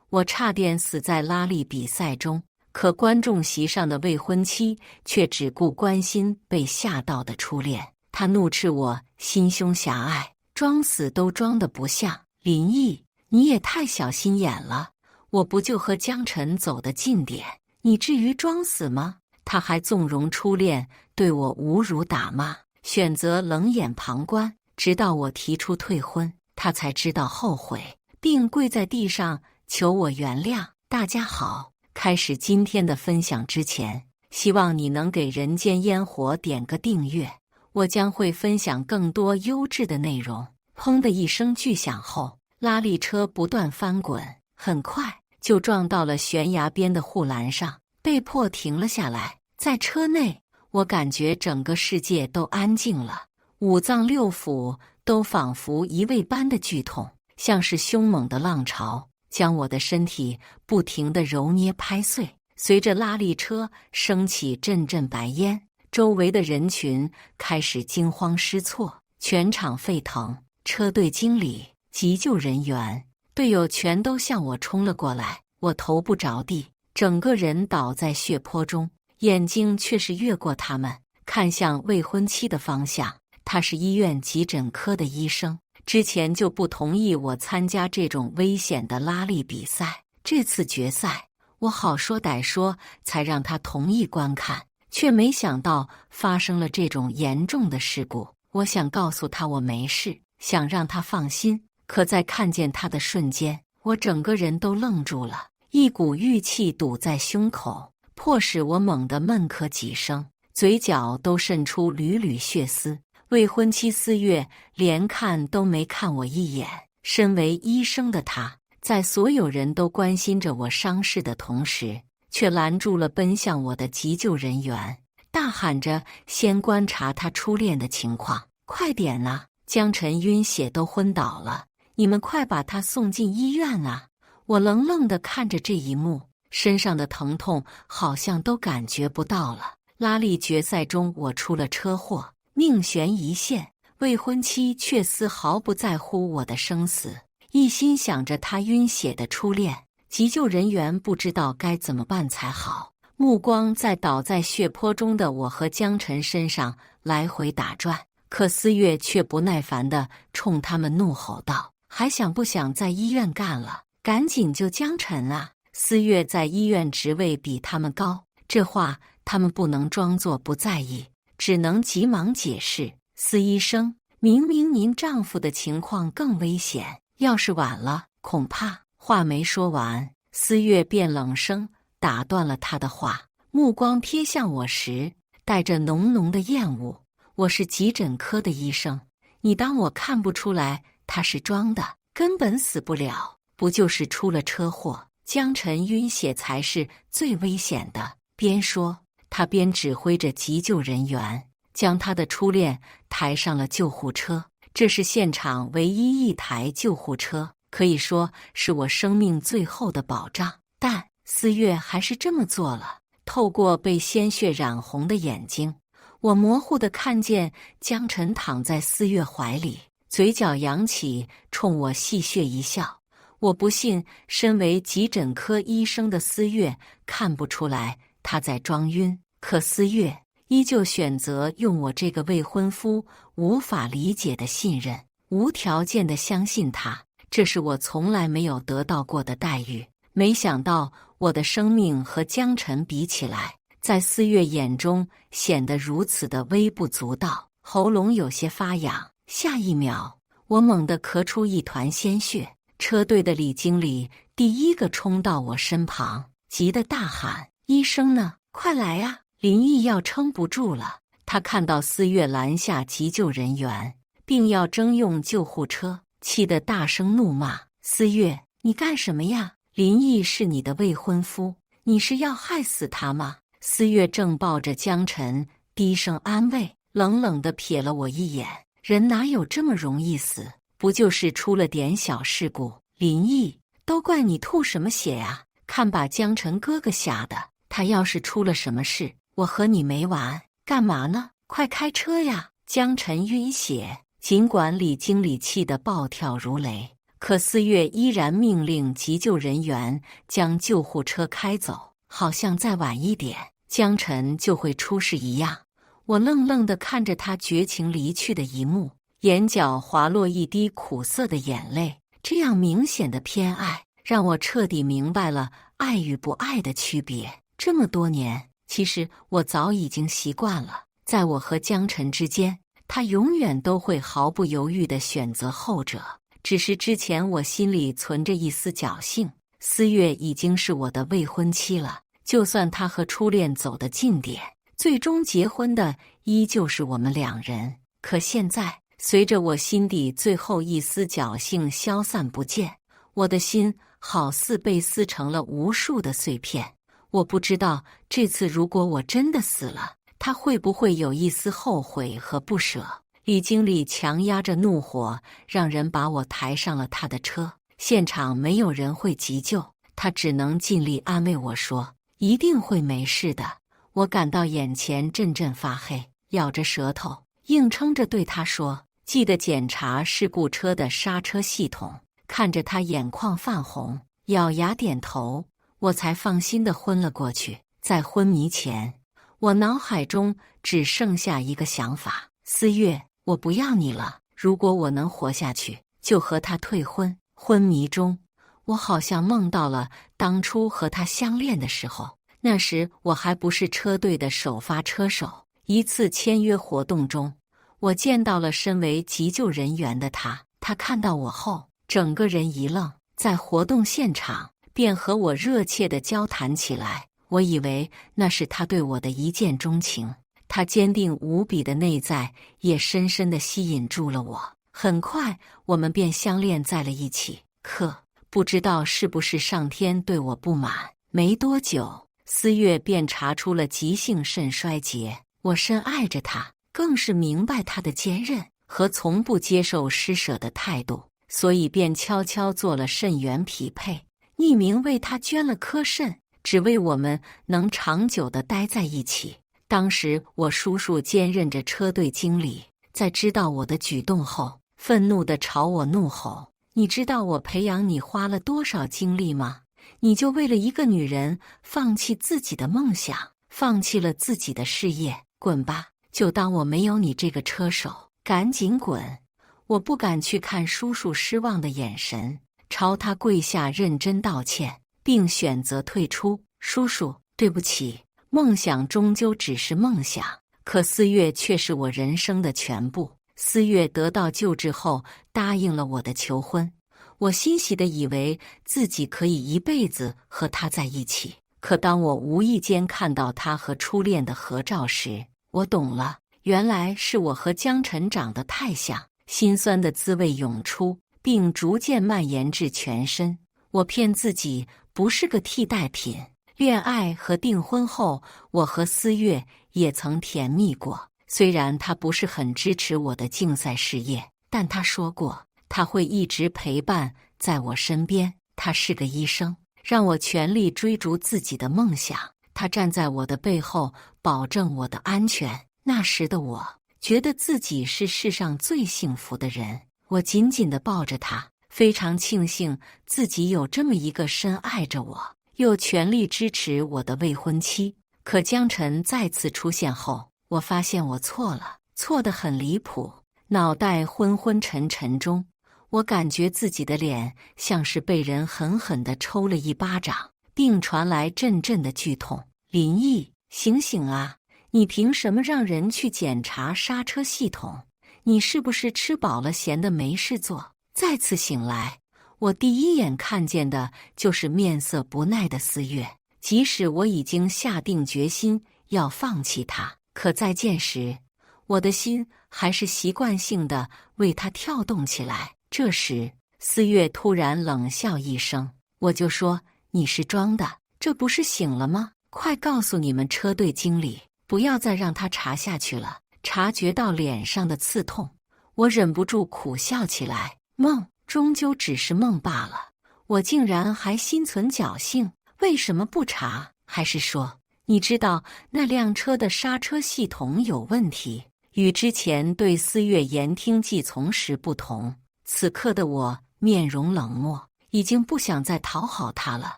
我差点死在拉力比赛中，可观众席上的未婚妻却只顾关心被吓到的初恋。她怒斥我心胸狭隘，装死都装得不像。林毅，你也太小心眼了，我不就和江晨走得近点，你至于装死吗？他还纵容初恋对我侮辱打骂，选择冷眼旁观，直到我提出退婚，他才知道后悔，并跪在地上求我原谅。大家好，开始今天的分享之前，希望你能给人间烟火点个订阅，我将会分享更多优质的内容。砰的一声巨响后，拉力车不断翻滚，很快就撞到了悬崖边的护栏上，被迫停了下来。在车内，我感觉整个世界都安静了，五脏六腑都仿佛移位般的剧痛，像是凶猛的浪潮，将我的身体不停地揉捏拍碎。随着拉力车升起阵阵白烟，周围的人群开始惊慌失措，全场沸腾。车队经理、急救人员、队友全都向我冲了过来，我头不着地，整个人倒在血泊中，眼睛却是越过他们，看向未婚妻的方向。他是医院急诊科的医生，之前就不同意我参加这种危险的拉力比赛。这次决赛，我好说歹说才让他同意观看，却没想到发生了这种严重的事故。我想告诉他我没事，想让他放心，可在看见他的瞬间，我整个人都愣住了，一股郁气堵在胸口，迫使我猛地闷咳几声，嘴角都渗出缕缕血丝。未婚妻思月连看都没看我一眼，身为医生的她，在所有人都关心着我伤势的同时，却拦住了奔向我的急救人员，大喊着先观察他初恋的情况，快点啊！江晨晕血都昏倒了，你们快把他送进医院啊！我愣愣地看着这一幕，身上的疼痛好像都感觉不到了。拉力决赛中我出了车祸，命悬一线，未婚妻却丝毫不在乎我的生死，一心想着他晕血的初恋。急救人员不知道该怎么办才好，目光在倒在血泊中的我和江晨身上来回打转，可思月却不耐烦地冲他们怒吼道：“还想不想在医院干了？赶紧救江晨啊！”思月在医院职位比他们高，这话他们不能装作不在意，只能急忙解释：“司医生，明明您丈夫的情况更危险，要是晚了，恐怕……”话没说完，思月便冷声打断了他的话，目光瞥向我时，带着浓浓的厌恶。我是急诊科的医生，你当我看不出来他是装的？根本死不了，不就是出了车祸？江晨晕血才是最危险的。边说，他边指挥着急救人员将他的初恋抬上了救护车。这是现场唯一一台救护车，可以说是我生命最后的保障。但思月还是这么做了。透过被鲜血染红的眼睛，我模糊地看见江晨躺在思月怀里，嘴角扬起，冲我戏谑一笑。我不信，身为急诊科医生的思月看不出来他在装晕，可思月依旧选择用我这个未婚夫无法理解的信任，无条件地相信他。这是我从来没有得到过的待遇。没想到我的生命和江晨比起来，在思月眼中显得如此的微不足道，喉咙有些发痒。下一秒，我猛地咳出一团鲜血。车队的李经理第一个冲到我身旁，急得大喊：“医生呢？快来呀！”林毅要撑不住了，他看到思月拦下急救人员，并要征用救护车，气得大声怒骂：“思月，你干什么呀？林毅是你的未婚夫，你是要害死他吗？”思月正抱着江晨，低声安慰，冷冷地瞥了我一眼：“人哪有这么容易死？不就是出了点小事故？林毅，都怪你吐什么血呀？看把江晨哥哥吓的，他要是出了什么事，我和你没完。干嘛呢？快开车呀！”江晨晕血，尽管李经理气得暴跳如雷，可4月依然命令急救人员将救护车开走，好像再晚一点，江晨就会出事一样。我愣愣地看着他绝情离去的一幕，眼角滑落一滴苦涩的眼泪。这样明显的偏爱，让我彻底明白了爱与不爱的区别。这么多年，其实我早已经习惯了，在我和江晨之间，他永远都会毫不犹豫地选择后者。只是之前我心里存着一丝侥幸，4月已经是我的未婚妻了，就算他和初恋走得近点，最终结婚的依旧是我们两人。可现在，随着我心底最后一丝侥幸消散不见，我的心好似被撕成了无数的碎片。我不知道这次如果我真的死了，他会不会有一丝后悔和不舍。李经理强压着怒火，让人把我抬上了他的车。现场没有人会急救，他只能尽力安慰我说：“一定会没事的。”我感到眼前阵阵发黑，咬着舌头，硬撑着对他说：“记得检查事故车的刹车系统。”看着他眼眶泛红，咬牙点头，我才放心地昏了过去。在昏迷前，我脑海中只剩下一个想法：4月，我不要你了。如果我能活下去，就和他退婚。昏迷中，我好像梦到了当初和他相恋的时候。那时我还不是车队的首发车手。一次签约活动中，我见到了身为急救人员的他。他看到我后，整个人一愣，在活动现场便和我热切地交谈起来。我以为那是他对我的一见钟情，他坚定无比的内在也深深地吸引住了我。很快，我们便相恋在了一起。可不知道是不是上天对我不满，没多久，4月便查出了急性肾衰竭。我深爱着他，更是明白他的坚韧和从不接受施舍的态度，所以便悄悄做了肾源匹配，匿名为他捐了颗肾，只为我们能长久地待在一起。当时我叔叔兼任着车队经理，在知道我的举动后，愤怒地朝我怒吼：“你知道我培养你花了多少精力吗？你就为了一个女人放弃自己的梦想，放弃了自己的事业，滚吧！就当我没有你这个车手，赶紧滚！”我不敢去看叔叔失望的眼神，朝他跪下认真道歉，并选择退出。叔叔，对不起，梦想终究只是梦想，可4月却是我人生的全部。4月得到救治后，答应了我的求婚。我欣喜地以为自己可以一辈子和他在一起。可当我无意间看到他和初恋的合照时，我懂了，原来是我和江晨长得太像。心酸的滋味涌出，并逐渐蔓延至全身。我骗自己不是个替代品。恋爱和订婚后，我和4月也曾甜蜜过。虽然他不是很支持我的竞赛事业，但他说过他会一直陪伴在我身边。他是个医生，让我全力追逐自己的梦想。他站在我的背后，保证我的安全。那时的我觉得自己是世上最幸福的人。我紧紧地抱着他，非常庆幸自己有这么一个深爱着我，又全力支持我的未婚妻。可江晨再次出现后，我发现我错了，错得很离谱。脑袋昏昏沉沉中，我感觉自己的脸像是被人狠狠地抽了一巴掌，并传来阵阵的剧痛。林毅，醒醒啊！你凭什么让人去检查刹车系统？你是不是吃饱了闲的没事做？再次醒来，我第一眼看见的就是面色不耐的4月。即使我已经下定决心要放弃他，可再见时，我的心还是习惯性的为他跳动起来。这时，4月突然冷笑一声，我就说：“你是装的，这不是醒了吗？快告诉你们车队经理，不要再让他查下去了。”察觉到脸上的刺痛，我忍不住苦笑起来。梦终究只是梦罢了，我竟然还心存侥幸。为什么不查？还是说，你知道那辆车的刹车系统有问题？与之前对4月言听计从时不同，此刻的我面容冷漠，已经不想再讨好他了。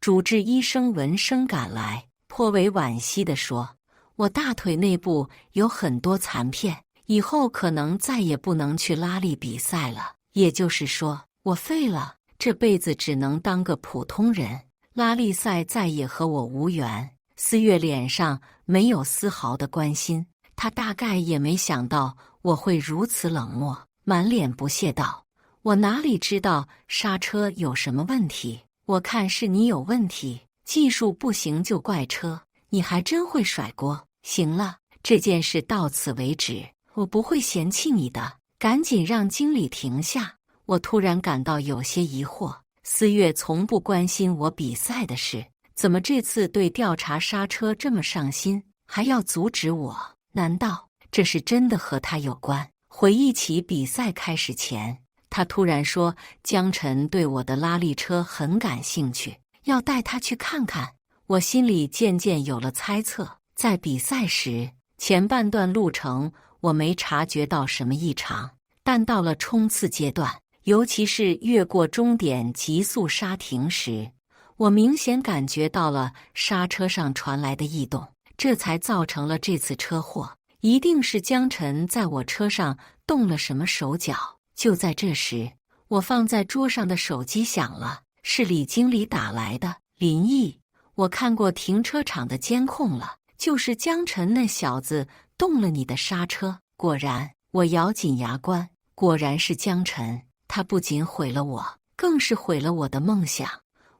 主治医生闻声赶来，颇为惋惜地说：“我大腿内部有很多残片，以后可能再也不能去拉力比赛了。也就是说，我废了，这辈子只能当个普通人，拉力赛再也和我无缘。”思月脸上没有丝毫的关心，他大概也没想到我会如此冷漠，满脸不屑道：“我哪里知道刹车有什么问题？我看是你有问题，技术不行就怪车，你还真会甩锅。行了，这件事到此为止，我不会嫌弃你的。赶紧让经理停下。”我突然感到有些疑惑，思月从不关心我比赛的事，怎么这次对调查刹车这么上心，还要阻止我？难道这是真的和他有关？回忆起比赛开始前，他突然说江晨对我的拉力车很感兴趣，要带他去看看。我心里渐渐有了猜测。在比赛时，前半段路程我没察觉到什么异常，但到了冲刺阶段，尤其是越过终点急速刹停时，我明显感觉到了刹车上传来的异动，这才造成了这次车祸。一定是江晨在我车上动了什么手脚。就在这时，我放在桌上的手机响了，是李经理打来的。林毅，我看过停车场的监控了，就是江晨那小子动了你的刹车。果然，我咬紧牙关，果然是江晨。他不仅毁了我，更是毁了我的梦想。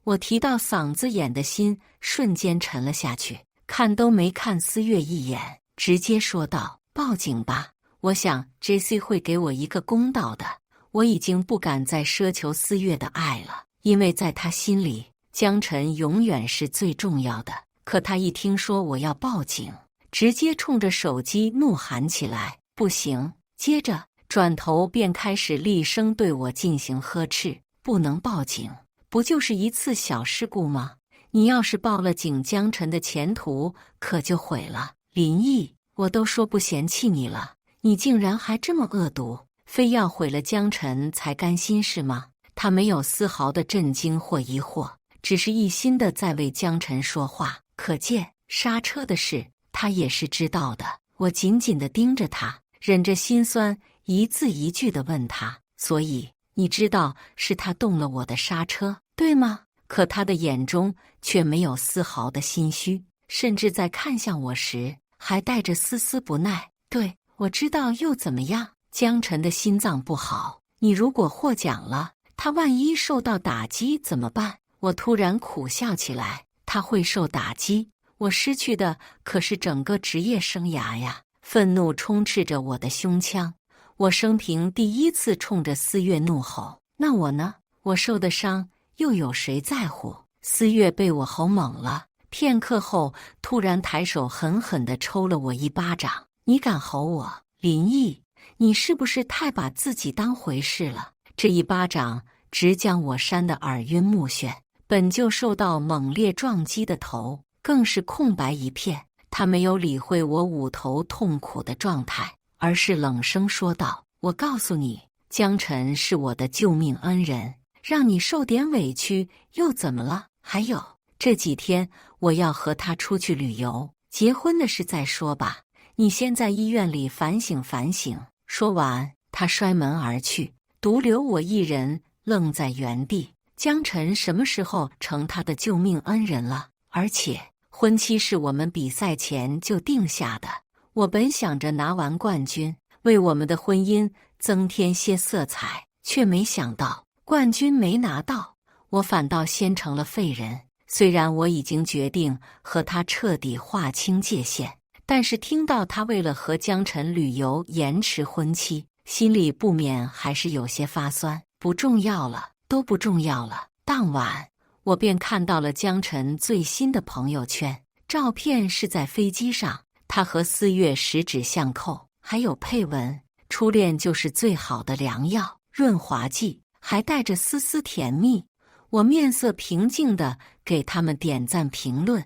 我提到嗓子眼的心瞬间沉了下去，看都没看思月一眼，直接说道：“报警吧，我想 JC 会给我一个公道的。”我已经不敢再奢求思月的爱了，因为在他心里，江晨永远是最重要的。可他一听说我要报警，直接冲着手机怒喊起来：“不行！”接着转头便开始厉声对我进行呵斥：“不能报警，不就是一次小事故吗？你要是报了警，江晨的前途可就毁了。”林毅，我都说不嫌弃你了，你竟然还这么恶毒，非要毁了江晨才甘心是吗？他没有丝毫的震惊或疑惑，只是一心的在为江晨说话。可见刹车的事他也是知道的。我紧紧地盯着他，忍着心酸，一字一句地问他：“所以你知道是他动了我的刹车，对吗？”可他的眼中却没有丝毫的心虚，甚至在看向我时还带着丝丝不耐。“对，我知道，又怎么样？江晨的心脏不好，你如果获奖了，他万一受到打击怎么办？”我突然苦笑起来。他会受打击？我失去的可是整个职业生涯呀！愤怒充斥着我的胸腔，我生平第一次冲着思月怒吼。那我呢？我受的伤又有谁在乎？思月被我吼懵了，片刻后突然抬手狠狠地抽了我一巴掌。“你敢吼我？林毅，你是不是太把自己当回事了？”这一巴掌直将我扇得耳晕目眩，本就受到猛烈撞击的头更是空白一片。他没有理会我捂头痛苦的状态，而是冷声说道：“我告诉你，江晨是我的救命恩人，让你受点委屈又怎么了？还有，这几天我要和他出去旅游，结婚的事再说吧。你先在医院里反省反省。”说完，他摔门而去，独留我一人愣在原地。江晨什么时候成他的救命恩人了？而且婚期是我们比赛前就定下的，我本想着拿完冠军为我们的婚姻增添些色彩，却没想到冠军没拿到，我反倒先成了废人。虽然我已经决定和他彻底划清界限，但是听到他为了和江晨旅游延迟婚期，心里不免还是有些发酸。不重要了，都不重要了。当晚我便看到了江晨最新的朋友圈，照片是在飞机上，他和思月十指相扣，还有配文：“初恋就是最好的良药，润滑剂”，还带着丝丝甜蜜。我面色平静地给他们点赞评论：“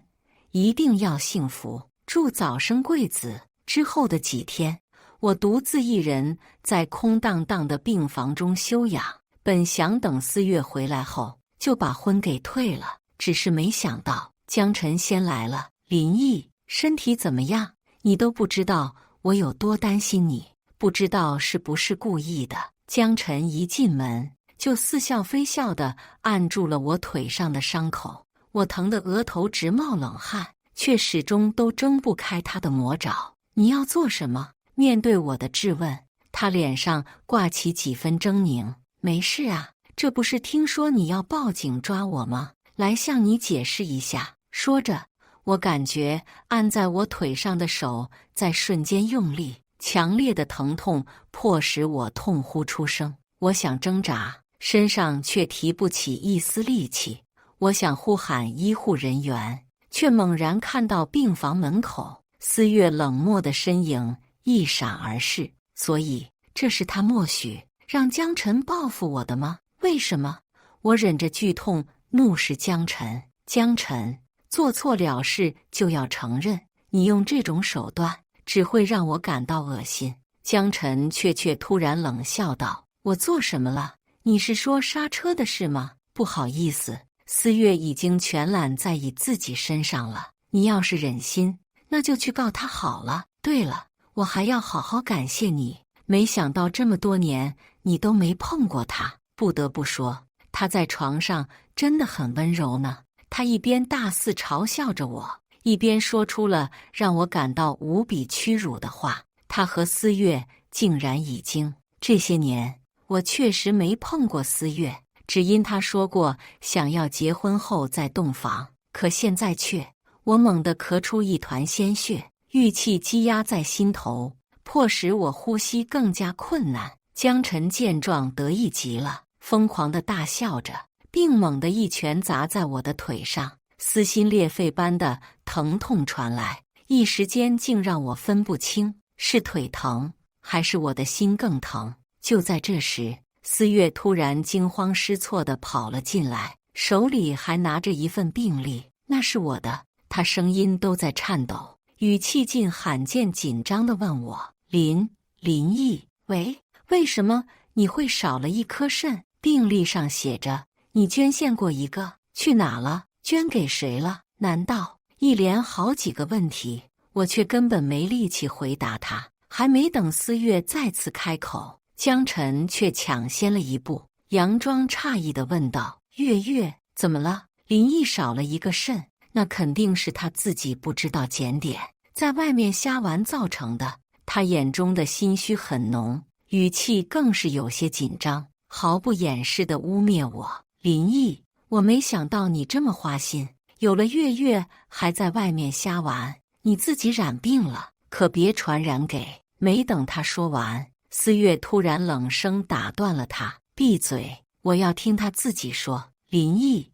一定要幸福，祝早生贵子。”之后的几天，我独自一人在空荡荡的病房中休养。本想等4月回来后就把婚给退了，只是没想到江晨先来了。林毅，身体怎么样？你都不知道我有多担心你，不知道是不是故意的。江晨一进门就似笑非笑地按住了我腿上的伤口，我疼得额头直冒冷汗，却始终都睁不开他的魔爪。你要做什么？面对我的质问，他脸上挂起几分狰狞。没事啊，这不是听说你要报警抓我吗？来向你解释一下。说着，我感觉按在我腿上的手在瞬间用力，强烈的疼痛迫使我痛呼出声。我想挣扎，身上却提不起一丝力气。我想呼喊医护人员，却猛然看到病房门口4月冷漠的身影一闪而逝。所以这是他默许让江晨报复我的吗？为什么？我忍着剧痛怒视江晨。江晨，做错了事就要承认，你用这种手段只会让我感到恶心。江晨却突然冷笑道：我做什么了？你是说刹车的事吗？不好意思，4月已经全揽在你自己身上了。你要是忍心，那就去告他好了。对了，我还要好好感谢你，没想到这么多年你都没碰过他。不得不说，他在床上真的很温柔呢。他一边大肆嘲笑着我，一边说出了让我感到无比屈辱的话。他和4月竟然已经……这些年我确实没碰过4月，只因他说过想要结婚后再洞房。可现在却……我猛地咳出一团鲜血，郁气积压在心头，迫使我呼吸更加困难。江晨见状得意极了，疯狂地大笑着，并猛地一拳砸在我的腿上，撕心裂肺般的疼痛传来，一时间竟让我分不清是腿疼还是我的心更疼。就在这时，4月突然惊慌失措地跑了进来，手里还拿着一份病历。那是我的。他声音都在颤抖，语气竟罕见紧张地问我：林毅，喂，为什么你会少了一颗肾？病历上写着你捐献过一个，去哪了？捐给谁了？难道……一连好几个问题，我却根本没力气回答他。还没等4月再次开口，江晨却抢先了一步，佯装诧异地问道：月，怎么了？林毅少了一个肾，那肯定是他自己不知道检点，在外面瞎玩造成的。他眼中的心虚很浓，语气更是有些紧张，毫不掩饰地污蔑我：林毅，我没想到你这么花心，有了月还在外面瞎玩，你自己染病了，可别传染给……没等他说完，4月突然冷声打断了他：闭嘴，我要听他自己说。林毅，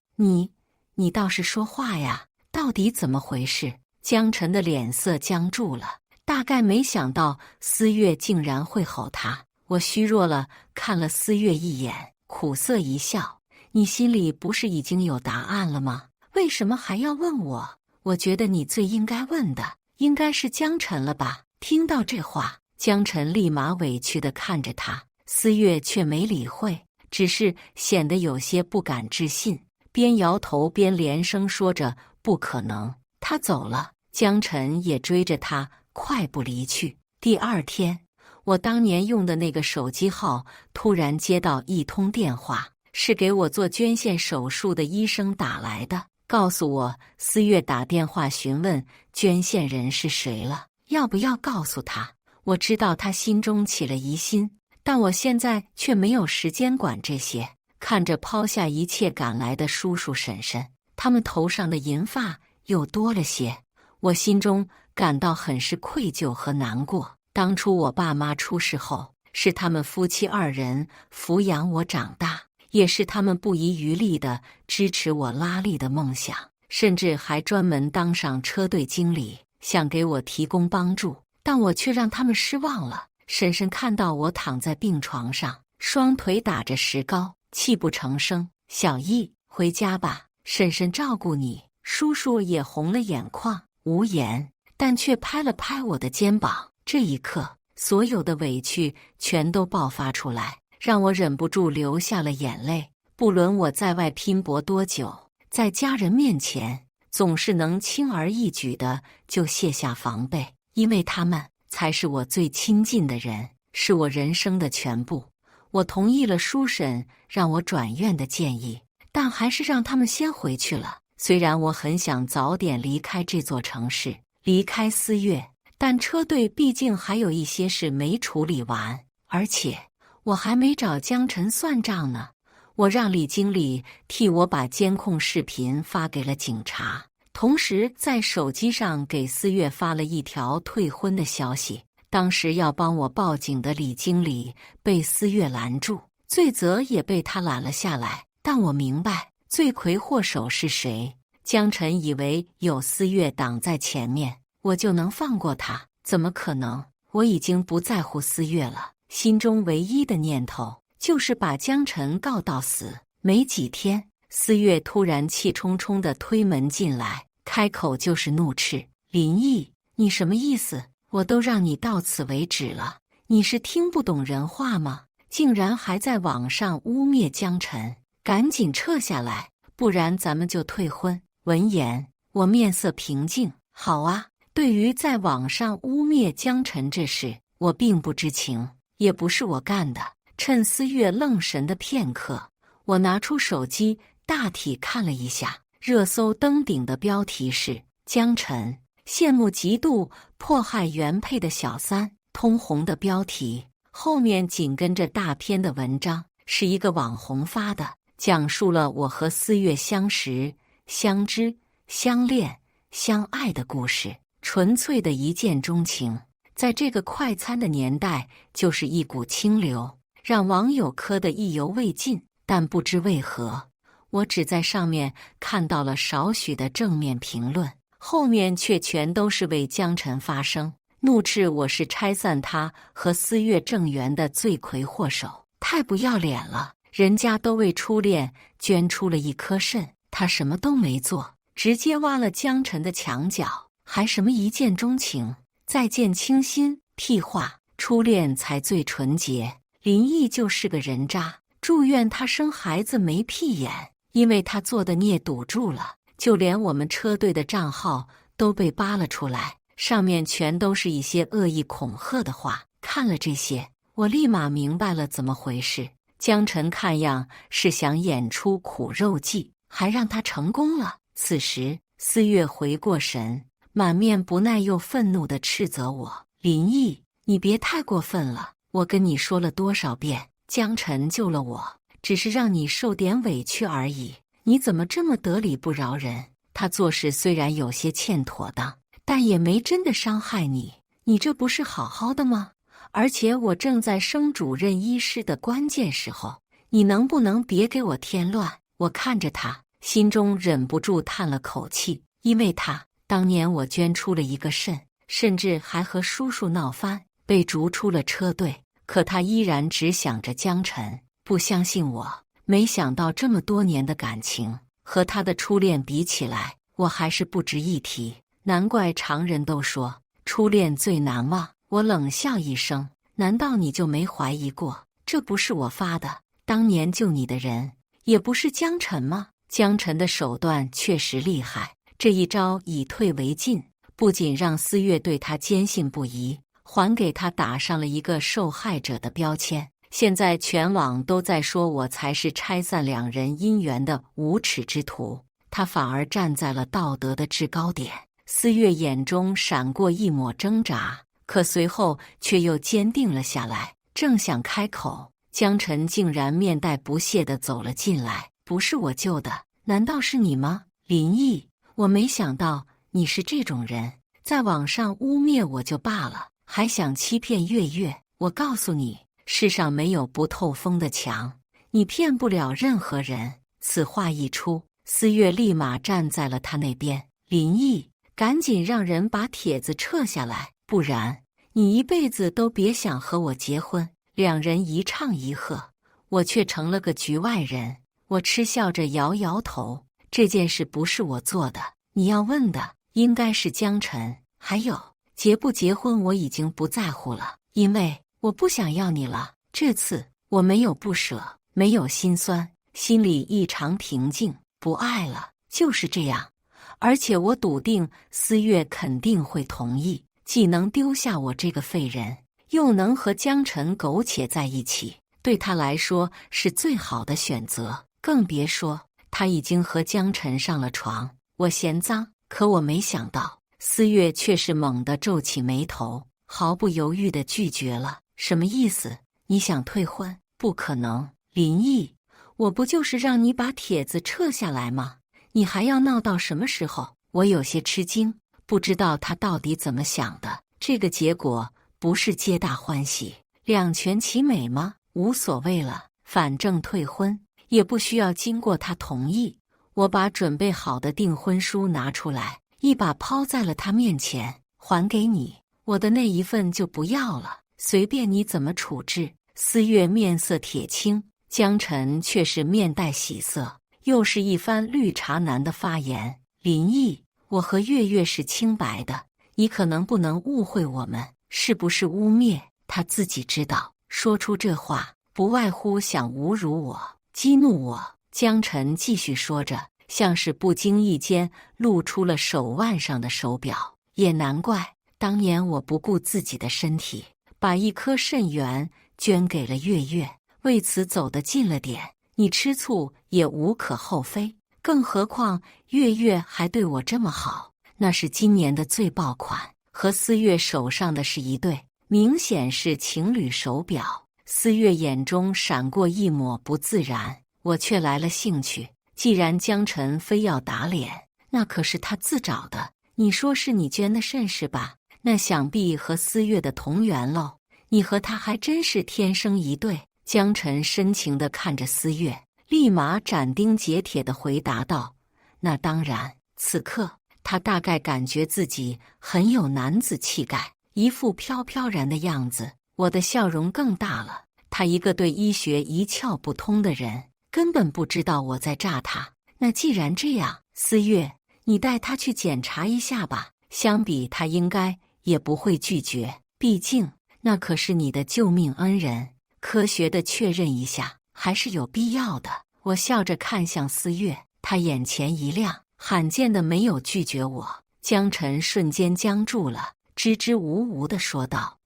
你倒是说话呀，到底怎么回事？江晨的脸色僵住了，大概没想到4月竟然会吼他。我虚弱了看了4月一眼，苦涩一笑：你心里不是已经有答案了吗？为什么还要问我？我觉得你最应该问的应该是江晨了吧？听到这话，江晨立马委屈地看着他，4月却没理会，只是显得有些不敢置信，边摇头边连声说着不可能。他走了，江晨也追着他快步离去。第二天，我当年用的那个手机号突然接到一通电话，是给我做捐献手术的医生打来的，告诉我4月打电话询问捐献人是谁了，要不要告诉他。我知道他心中起了疑心，但我现在却没有时间管这些。看着抛下一切赶来的叔叔婶婶，他们头上的银发又多了些，我心中感到很是愧疚和难过。当初我爸妈出事后，是他们夫妻2人抚养我长大，也是他们不遗余力地支持我拉力的梦想，甚至还专门当上车队经理，想给我提供帮助。但我却让他们失望了。婶婶看到我躺在病床上，双腿打着石膏，泣不成声：小易，回家吧，婶婶照顾你。叔叔也红了眼眶，无言，但却拍了拍我的肩膀。这一刻，所有的委屈全都爆发出来，让我忍不住流下了眼泪。不论我在外拼搏多久，在家人面前总是能轻而易举的就卸下防备，因为他们才是我最亲近的人，是我人生的全部。我同意了叔婶让我转院的建议，但还是让他们先回去了。虽然我很想早点离开这座城市，离开思悦，但车队毕竟还有一些事没处理完，而且我还没找江晨算账呢。我让李经理替我把监控视频发给了警察，同时在手机上给思悦发了一条退婚的消息。当时要帮我报警的李经理被思悦拦住，罪责也被他揽了下来。但我明白罪魁祸首是谁。江晨以为有思悦挡在前面，我就能放过他，怎么可能？我已经不在乎思悦了，心中唯一的念头就是把江晨告到死。没几天，思悦突然气冲冲地推门进来，开口就是怒斥：“林毅，你什么意思？我都让你到此为止了，你是听不懂人话吗？竟然还在网上污蔑江晨，赶紧撤下来，不然咱们就退婚。”闻言，我面色平静。好啊，对于在网上污蔑江晨这事，我并不知情，也不是我干的。趁思悦愣神的片刻，我拿出手机大体看了一下，热搜登顶的标题是江晨羡慕嫉妒迫害原配的小三，通红的标题，后面紧跟着大篇的文章，是一个网红发的，讲述了我和思悦相识、相知、相恋、相爱的故事，纯粹的一见钟情。在这个快餐的年代，就是一股清流，让网友磕得意犹未尽。但不知为何，我只在上面看到了少许的正面评论，后面却全都是为江晨发声，怒斥我是拆散他和思悦正缘的罪魁祸首，太不要脸了！人家都为初恋捐出了一颗肾，他什么都没做，直接挖了江晨的墙角，还什么一见钟情、再见倾心，屁话！初恋才最纯洁。林毅就是个人渣，祝愿他生孩子没屁眼，因为他做的孽堵住了，就连我们车队的账号都被扒了出来，上面全都是一些恶意恐吓的话。看了这些，我立马明白了怎么回事。江晨看样是想演出苦肉计，还让他成功了。此时思悦回过神，满面不耐又愤怒地斥责我：“林毅，你别太过分了，我跟你说了多少遍，江晨救了我，只是让你受点委屈而已，你怎么这么得理不饶人？他做事虽然有些欠妥当，但也没真的伤害你，你这不是好好的吗？而且我正在升主任医师的关键时候，你能不能别给我添乱？”我看着他，心中忍不住叹了口气，因为他当年我捐出了一个肾，甚至还和叔叔闹翻，被逐出了车队，可他依然只想着江晨，不相信我。没想到这么多年的感情和他的初恋比起来，我还是不值一提。难怪常人都说初恋最难忘。我冷笑一声，难道你就没怀疑过，这不是我发的？当年救你的人也不是江晨吗？江晨的手段确实厉害，这一招以退为进，不仅让思悦对他坚信不疑，还给他打上了一个受害者的标签。现在全网都在说我才是拆散两人姻缘的无耻之徒，他反而站在了道德的制高点。思悦眼中闪过一抹挣扎，可随后却又坚定了下来，正想开口，江晨竟然面带不屑地走了进来：“不是我救的，难道是你吗？林毅，我没想到你是这种人，在网上污蔑我就罢了，还想欺骗月月。我告诉你，世上没有不透风的墙，你骗不了任何人。”此话一出，思悦立马站在了他那边：“林毅，赶紧让人把帖子撤下来，不然你一辈子都别想和我结婚。”两人一唱一和，我却成了个局外人。我嗤笑着摇摇头，这件事不是我做的，你要问的应该是江晨。还有，结不结婚我已经不在乎了，因为我不想要你了。这次我没有不舍，没有心酸，心里异常平静。不爱了，就是这样。而且我笃定思月肯定会同意，既能丢下我这个废人，又能和江晨苟且在一起，对他来说是最好的选择。更别说他已经和江晨上了床。我嫌脏，可我没想到思月却是猛地皱起眉头，毫不犹豫地拒绝了。什么意思？你想退婚？不可能，林毅，我不就是让你把帖子撤下来吗？你还要闹到什么时候？我有些吃惊，不知道他到底怎么想的。这个结果不是皆大欢喜，两全其美吗？无所谓了，反正退婚也不需要经过他同意。我把准备好的订婚书拿出来，一把抛在了他面前。还给你，我的那一份就不要了，随便你怎么处置。思月面色铁青，江晨却是面带喜色，又是一番绿茶男的发言。林毅，我和月月是清白的，你可能不能误会我们，是不是污蔑？他自己知道，说出这话不外乎想侮辱我，激怒我。江晨继续说着，像是不经意间露出了手腕上的手表。也难怪当年我不顾自己的身体，把一颗肾源捐给了月月，为此走得近了点，你吃醋也无可厚非。更何况月月还对我这么好，那是今年的最爆款，和思月手上的是一对，明显是情侣手表。思月眼中闪过一抹不自然，我却来了兴趣。既然江晨非要打脸，那可是他自找的。你说是你捐的肾是吧？那想必和思月的同源喽。你和他还真是天生一对。江晨深情地看着思月，立马斩钉截铁地回答道：那当然。此刻他大概感觉自己很有男子气概，一副飘飘然的样子。我的笑容更大了。他一个对医学一窍不通的人，根本不知道我在诈他。那既然这样，思月，你带他去检查一下吧，相比他应该也不会拒绝，毕竟那可是你的救命恩人，科学的确认一下还是有必要的。我笑着看向思月，他眼前一亮，罕见的没有拒绝我。江晨瞬间僵住了，支支吾吾地说道：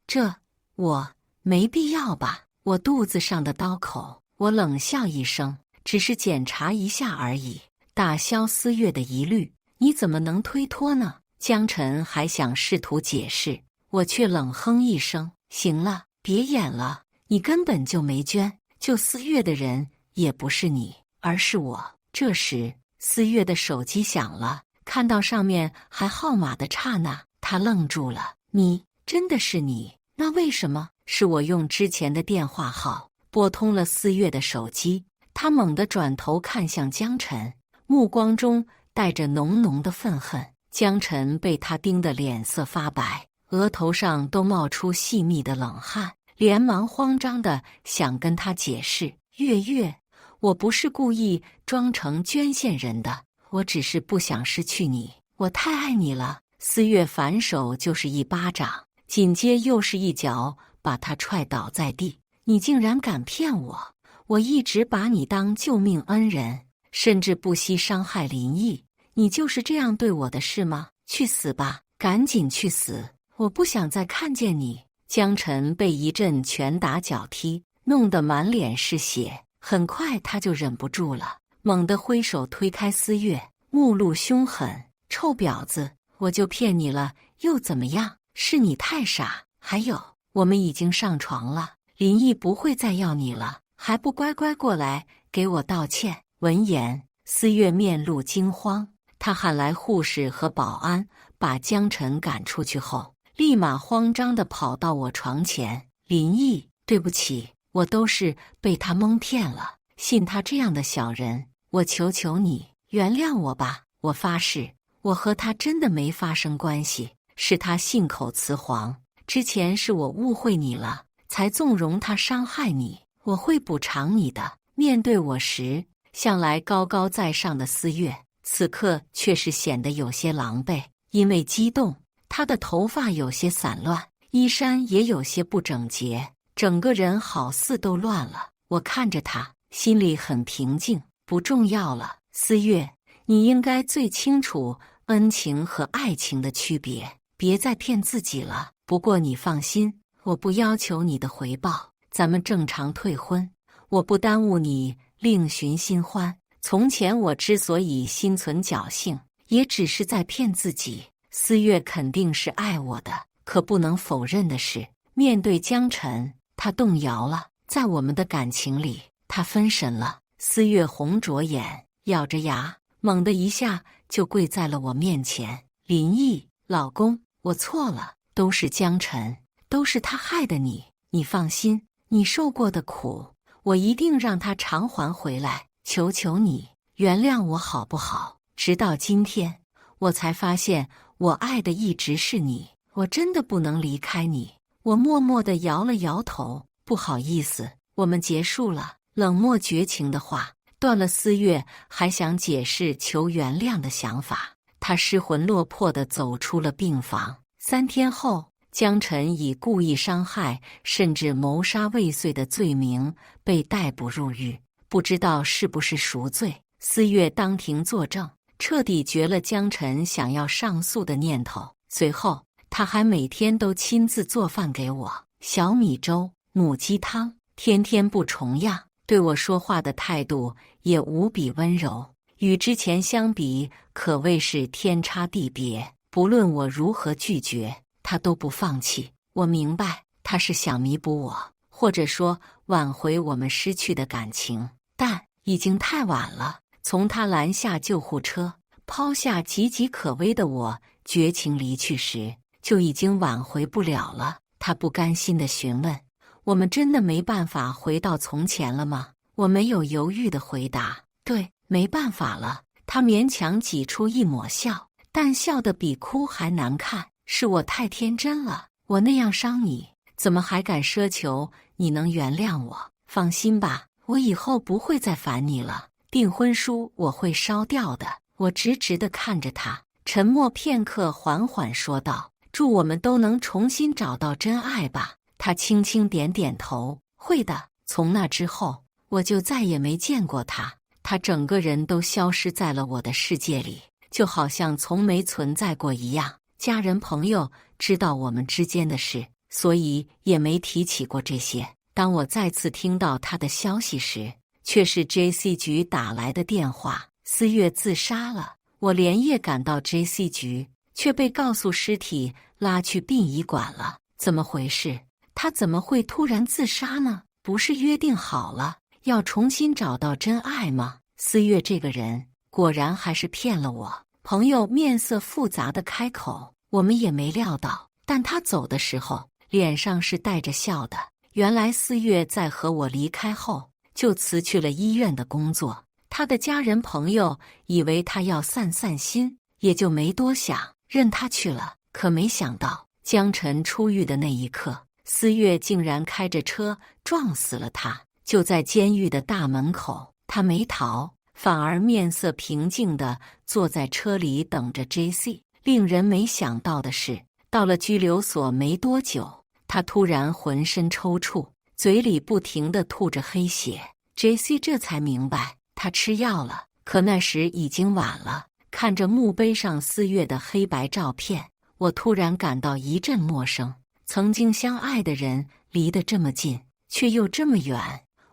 我没必要吧？我肚子上的刀口。我冷笑一声，只是检查一下而已，打消思月的疑虑。你怎么能推脱呢？江晨还想试图解释，我却冷哼一声：行了，别演了，你根本就没捐，救思月的人也不是你，而是我。这时思月的手机响了，看到上面还号码的刹那，他愣住了。你，真的是你？那为什么？是我用之前的电话号拨通了思月的手机。他猛地转头看向江晨，目光中带着浓浓的愤恨。江晨被他盯得脸色发白，额头上都冒出细密的冷汗，连忙慌张地想跟他解释：月月，我不是故意装成捐献人的，我只是不想失去你，我太爱你了。思月反手就是一巴掌，紧接又是一脚把他踹倒在地。你竟然敢骗我！我一直把你当救命恩人，甚至不惜伤害林毅。你就是这样对我的是吗？去死吧，赶紧去死！我不想再看见你。江晨被一阵拳打脚踢，弄得满脸是血。很快他就忍不住了，猛地挥手推开思月，目露凶狠：臭婊子，我就骗你了，又怎么样？是你太傻。还有，我们已经上床了，林毅不会再要你了，还不乖乖过来给我道歉？闻言，思月面露惊慌，他喊来护士和保安，把江晨赶出去后，立马慌张地跑到我床前。林毅，对不起，我都是被他蒙骗了，信他这样的小人，我求求你原谅我吧。我发誓，我和他真的没发生关系，是他信口雌黄。之前是我误会你了，才纵容他伤害你，我会补偿你的。面对我时，向来高高在上的思月，此刻却是显得有些狼狈。因为激动，她的头发有些散乱，衣衫也有些不整洁，整个人好似都乱了。我看着他，心里很平静。不重要了，思月，你应该最清楚恩情和爱情的区别，别再骗自己了。不过你放心，我不要求你的回报，咱们正常退婚，我不耽误你另寻新欢。从前我之所以心存侥幸，也只是在骗自己。思月肯定是爱我的，可不能否认的是，面对江晨，他动摇了。在我们的感情里，他分神了。思月红着眼，咬着牙，猛地一下就跪在了我面前。林毅，老公，我错了，都是江晨，都是他害的你。你放心，你受过的苦，我一定让他偿还回来。求求你原谅我好不好？直到今天，我才发现我爱的一直是你，我真的不能离开你。我默默地摇了摇头，不好意思，我们结束了。冷漠绝情的话断了思月还想解释求原谅的想法。他失魂落魄地走出了病房。3天后，江晨以故意伤害甚至谋杀未遂的罪名被逮捕入狱，不知道是不是赎罪。思月当庭作证，彻底绝了江晨想要上诉的念头。随后，他还每天都亲自做饭给我，小米粥、母鸡汤，天天不重样。对我说话的态度也无比温柔，与之前相比，可谓是天差地别。不论我如何拒绝，他都不放弃。我明白，他是想弥补我，或者说挽回我们失去的感情，但已经太晚了。从他拦下救护车，抛下岌岌可危的我，绝情离去时，就已经挽回不了了。他不甘心地询问，我们真的没办法回到从前了吗？我没有犹豫地回答，对，没办法了。他勉强挤出一抹笑，但笑得比哭还难看。是我太天真了，我那样伤你，怎么还敢奢求你能原谅我？放心吧，我以后不会再烦你了。订婚书我会烧掉的。我直直地看着他，沉默片刻，缓缓说道：祝我们都能重新找到真爱吧。他轻轻点点头，会的。从那之后，我就再也没见过他，他整个人都消失在了我的世界里，就好像从没存在过一样。家人朋友知道我们之间的事，所以也没提起过这些。当我再次听到他的消息时，却是 JC 局打来的电话，思月自杀了。我连夜赶到 JC 局，却被告诉尸体拉去殡仪馆了。怎么回事？他怎么会突然自杀呢？不是约定好了要重新找到真爱吗？思月这个人果然还是骗了我。朋友面色复杂地开口，我们也没料到，但他走的时候脸上是带着笑的。原来思月在和我离开后就辞去了医院的工作，他的家人朋友以为他要散散心，也就没多想，任他去了。可没想到江晨出狱的那一刻，思月竟然开着车撞死了他。就在监狱的大门口，他没逃，反而面色平静地坐在车里等着 JC。 令人没想到的是，到了拘留所没多久，他突然浑身抽搐，嘴里不停地吐着黑血。 JC 这才明白他吃药了，可那时已经晚了。看着墓碑上思月的黑白照片，我突然感到一阵陌生。曾经相爱的人离得这么近，却又这么远。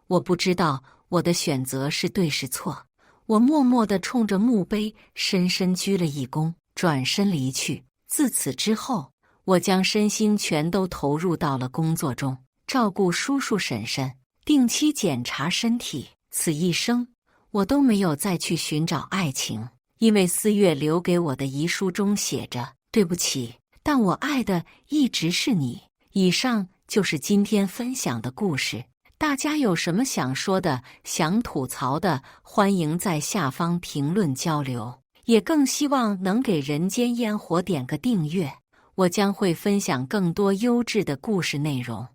我不知道我的选择是对是错。我默默地冲着墓碑深深鞠了一躬，转身离去。自此之后，我将身心全都投入到了工作中，照顾叔叔婶婶，定期检查身体。此一生，我都没有再去寻找爱情，因为思月留给我的遗书中写着：对不起，但我爱的一直是你。以上就是今天分享的故事。大家有什么想说的、想吐槽的，欢迎在下方评论交流。也更希望能给人间烟火点个订阅，我将会分享更多优质的故事内容。